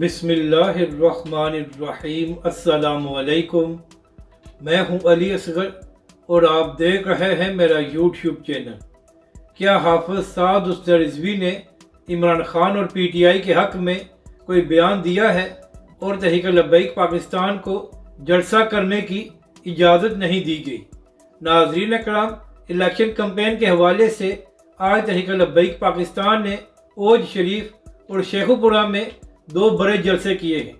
बिस्मिल्लाहिर्रहमानिर्रहीम। अस्सलामुअलैकुम। मैं हूं अली असगर और आप देख रहे हैं मेरा यूट्यूब चैनल। क्या हाफिज साद उस्ताद रिजवी ने इमरान खान और पीटीआई के हक़ में कोई बयान दिया है और तहरीक लब्बैक पाकिस्तान को जलसा करने की इजाज़त नहीं दी गई? नाज़रीन कराम, इलेक्शन कैंपेन के हवाले से आज तहरीक लब्बैक पाकिस्तान ने ओज शरीफ और शेखुपुरा में दो बड़े जलसे किए हैं।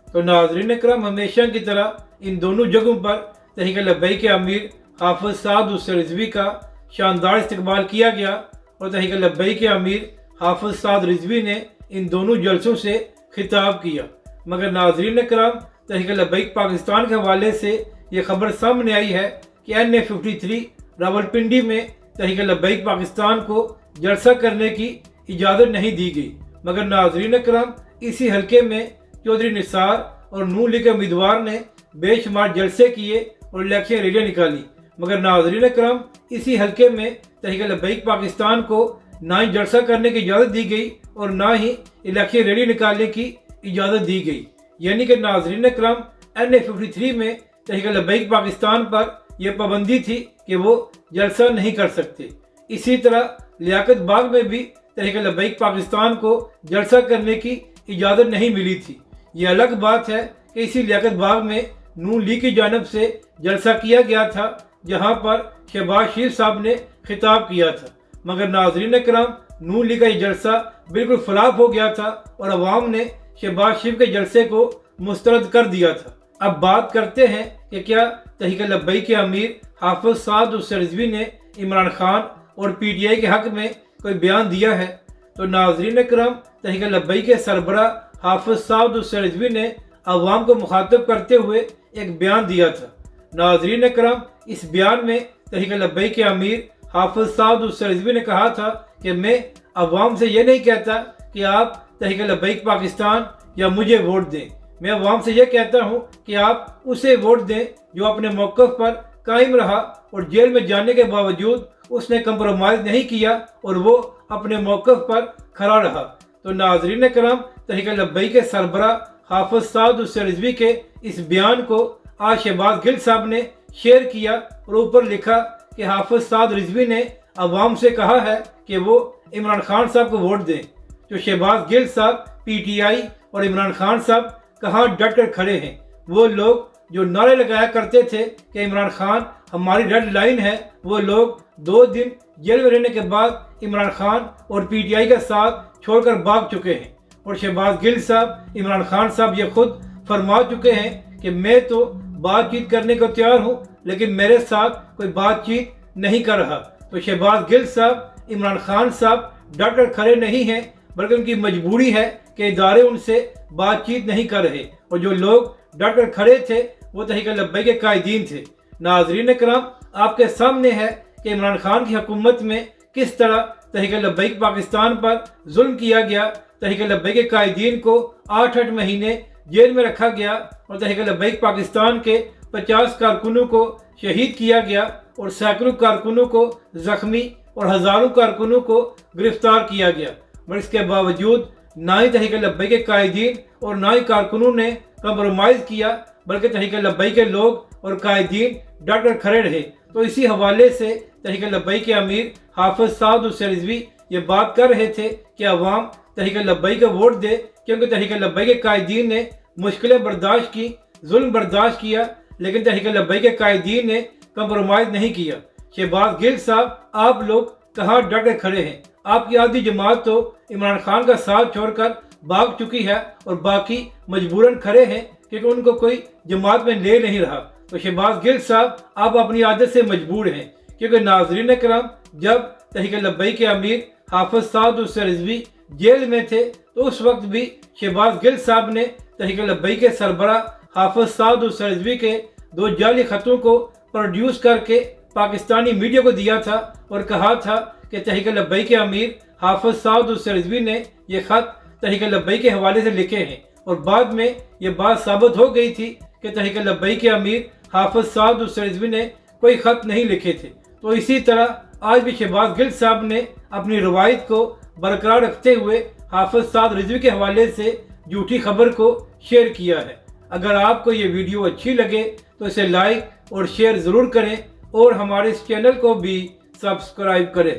तो नाज़रीन करम, हमेशा की तरह इन दोनों जगहों पर तहरीक लब्बैक के अमीर हाफिज साद उस्ताद रिजवी का शानदार इस्तकबाल किया गया और तहरीक लब्बैक के अमीर हाफिज साद रिजवी ने इन दोनों जलसों से खिताब किया। मगर नाज़रीन करम, तहरीक लब्बैक पाकिस्तान के हवाले से ये खबर सामने आई है कि NA53 रावलपिंडी में तहरीक लब्बैक पाकिस्तान को जलसा करने की इजाज़त नहीं दी गई। मगर नाज़रीन करम, इसी हलके में चौधरी निसार और नून लीग के उम्मीदवार ने बेशुमार जलसे किए और इलेक्शन रैलियाँ निकाली। मगर नाज़रीन करम, इसी हलके में तहरीक लब्बैक पाकिस्तान को ना ही जलसा करने की इजाज़त दी गई और ना ही इलेक्शन रैली निकालने की इजाज़त दी गई। यानी कि नाज़रीन करम, NA53 में तहरीक लब्बैक पाकिस्तान पर यह पाबंदी थी कि वो जलसा नहीं कर सकते। इसी तरह लियाकत बाग में भी तहरीक लब्बैक पाकिस्तान को जलसा करने की इजाज़त नहीं मिली थी। ये अलग बात है कि इसी लियाकत बाग में नून लीग की जानब से जलसा किया गया था, जहां पर शहबाज शरीफ साहब ने खिताब किया था। मगर नाज़रीन करम, नून लीग का ये जलसा बिल्कुल फ्लॉप हो गया था और अवाम ने शहबाज शरीफ के जलसे को मुस्तरद कर दिया था। अब बात करते हैं कि क्या तहरीक लब्बैक के अमीर हाफिज साद उस्ताद रिजवी ने इमरान खान और पीटीआई के हक़ में कोई बयान दिया है? तो नाज़रीन करम, तहरीक लब्बैक के सरबरा हाफिज साद उस्ताद रिजवी ने अवाम को मुखातब करते हुए एक बयान दिया था। नाज़रीन करम, इस बयान में तहरीक लब्बैक के अमीर हाफिज साद उस्ताद रिजवी ने कहा था कि मैं अवाम से ये नहीं कहता कि आप तहरीक लब्बैक पाकिस्तान या मुझे वोट दें। मैं अवाम से यह कहता हूँ कि आप उसे वोट दें जो अपने मौक़िफ़ पर कायम रहा और जेल में जाने के बावजूद उसने कंप्रोमाइज़ नहीं किया और वो अपने मौक़िफ़ पर खड़ा रहा। तो नाज़रीन करम, तहरीक लब्बैक के सरबरा हाफिज साद उस्ताद रिजवी के इस बयान को आज शहबाज गिल साहब ने शेयर किया और ऊपर लिखा कि हाफिज साद रिजवी ने अवाम से कहा है कि वो इमरान खान साहब को वोट दें। तो शहबाज गिल साहब, पीटीआई और इमरान खान साहब कहाँ डट कर खड़े हैं? वो लोग जो नारे लगाया करते थे कि इमरान खान हमारी रेड लाइन है, वो लोग 2 दिन जेल में रहने के बाद इमरान खान और पीटीआई का साथ छोड़कर भाग चुके हैं। और शहबाज गिल साहब, इमरान खान साहब ये खुद फरमा चुके हैं कि मैं तो बातचीत करने को तैयार हूँ, लेकिन मेरे साथ कोई बातचीत नहीं कर रहा। तो शहबाज गिल साहब, इमरान खान साहब डट कर खड़े नहीं हैं, बल्कि उनकी मजबूरी है कि इदारे उनसे बातचीत नहीं कर रहे। और जो लोग डट कर खड़े थे वो तहरीक लब्बैक के कायदीन थे। नाज़रीन करम, आपके सामने है कि इमरान खान की हुकूमत में किस तरह तहरीक लब्बैक पाकिस्तान पर जुल्म किया गया। तहरीक लब्बैक के कायदीन को 8-8 महीने जेल में रखा गया और तहरीक लब्बैक पाकिस्तान के 50 कारकुनों को शहीद किया गया और सैकड़ों कारकुनों को जख्मी और हज़ारों कारकुनों को गिरफ्तार किया गया। मगर इसके बावजूद ना ही तहरीक लब्बैक के कायदीन और ना ही कारकुनों ने कंप्रोमाइज़ किया, बल्कि तहरीक लब्बैक के लोग और कायदीन डट कर खड़े रहे। तो इसी हवाले से तहरीक लब्बैक के अमीर हाफिज साद उस्ताद रिजवी ये बात कर रहे थे कि अवाम तहरीक लब्बैक को वोट दे, क्योंकि तहरीक लब्बैक के कायदीन ने मुश्किलें बर्दाश्त की, जुल्म बर्दाश्त किया, लेकिन तहरीक लब्बैक के कायदीन ने कंप्रोमाइज़ नहीं किया। शहबाज गिल साहब, आप लोग कहाँ डट कर खड़े हैं? आपकी आधी जमात तो इमरान खान का साथ छोड़कर भाग चुकी है और बाकी मजबूरन खड़े हैं क्योंकि उनको कोई जमात में ले नहीं रहा। तो शहबाज गिल साहब, आप अपनी आदत से मजबूर हैं, क्योंकि नाज़रीन करम, जब तहरीक लब्बैक के अमीर हाफिज साद उस्ताद रिजवी जेल में थे तो उस वक्त भी शहबाज गिल साहब ने तहरीक लब्बैक के सरबरा हाफिज साद उस्ताद रिजवी के 2 जाली खतों को प्रोड्यूस करके पाकिस्तानी मीडिया को दिया था और कहा था कि तहरीक लब्बैक के अमीर हाफिज साद उस्ताद रिजवी ने ये ख़त तहरीक लब्बैक के हवाले से लिखे हैं। और बाद में ये बात साबित हो गई थी कि तहरीक लब्बैक के अमीर हाफिज साद उस्ताद रिजवी ने कोई ख़त नहीं लिखे थे। तो इसी तरह आज भी शहबाज गिल साहब ने अपनी रवायत को बरकरार रखते हुए हाफिज साद रिजवी के हवाले से جھوٹی خبر کو شیئر کیا ہے۔ اگر آپ کو یہ ویڈیو اچھی لگے تو اسے لائک اور شیئر ضرور کریں اور ہمارے اس چینل کو بھی سبسکرائب کریں۔